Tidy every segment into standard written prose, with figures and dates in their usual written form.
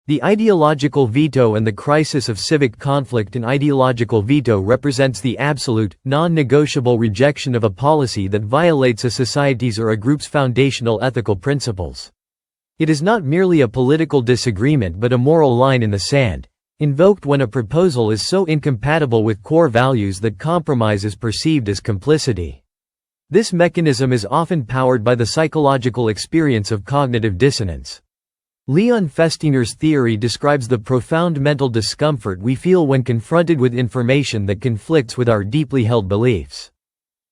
The ideological veto and the crisis of civic conflict in ideological veto represents the absolute, non-negotiable rejection of a policy that violates a society's or a group's foundational ethical principles. It is not merely a political disagreement but a moral line in the sand, invoked when a proposal is so incompatible with core values that compromise is perceived as complicity. This mechanism is often powered by the psychological experience of cognitive dissonance. Leon Festiner's theory describes the profound mental discomfort we feel when confronted with information that conflicts with our deeply held beliefs.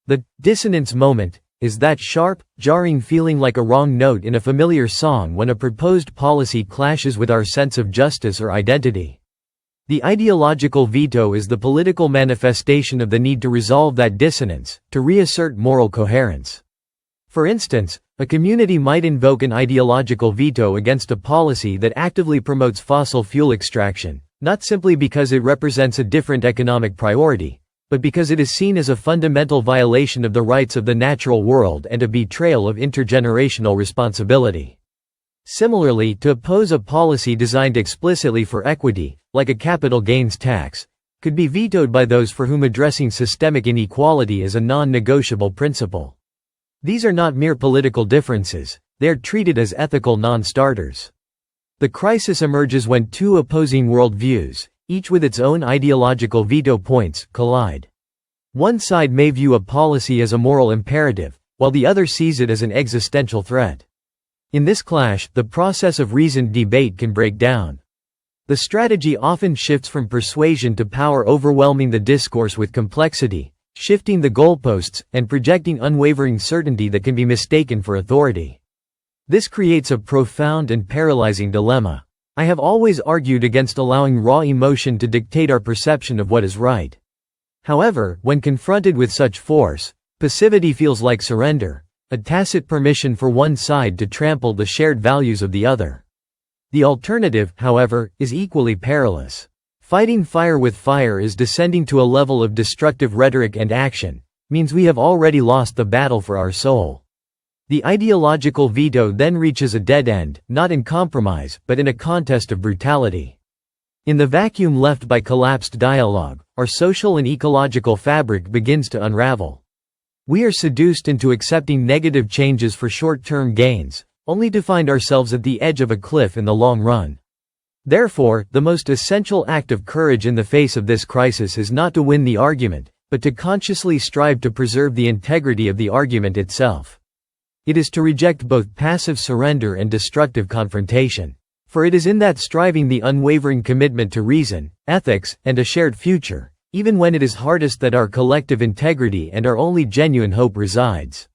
The dissonance moment is that sharp, jarring feeling like a wrong note in a familiar song when a proposed policy clashes with our sense of justice or identity. The ideological veto is the political manifestation of the need to resolve that dissonance, to reassert moral coherence. For instance, a community might invoke an ideological veto against a policy that actively promotes fossil fuel extraction, not simply because it represents a different economic priority, but because it is seen as a fundamental violation of the rights of the natural world and a betrayal of intergenerational responsibility. Similarly, to oppose a policy designed explicitly for equity, like a capital gains tax, could be vetoed by those for whom addressing systemic inequality is a non-negotiable principle. These are not mere political differences, they are treated as ethical non-starters. The crisis emerges when two opposing worldviews, each with its own ideological veto points, collide. One side may view a policy as a moral imperative, while the other sees it as an existential threat. In this clash, the process of reasoned debate can break down. The strategy often shifts from persuasion to power, overwhelming the discourse with complexity, shifting the goalposts, and projecting unwavering certainty that can be mistaken for authority. This creates a profound and paralyzing dilemma. I have always argued against allowing raw emotion to dictate our perception of what is right. However, when confronted with such force, passivity feels like surrender, a tacit permission for one side to trample the shared values of the other. The alternative, however, is equally perilous. Fighting fire with fire is descending to a level of destructive rhetoric and action, means we have already lost the battle for our soul. The ideological veto then reaches a dead end, not in compromise, but in a contest of brutality. In the vacuum left by collapsed dialogue, our social and ecological fabric begins to unravel. We are seduced into accepting negative changes for short-term gains, only to find ourselves at the edge of a cliff in the long run. Therefore, the most essential act of courage in the face of this crisis is not to win the argument, but to consciously strive to preserve the integrity of the argument itself. It is to reject both passive surrender and destructive confrontation. For it is in that striving the unwavering commitment to reason, ethics, and a shared future, even when it is hardest, that our collective integrity and our only genuine hope resides.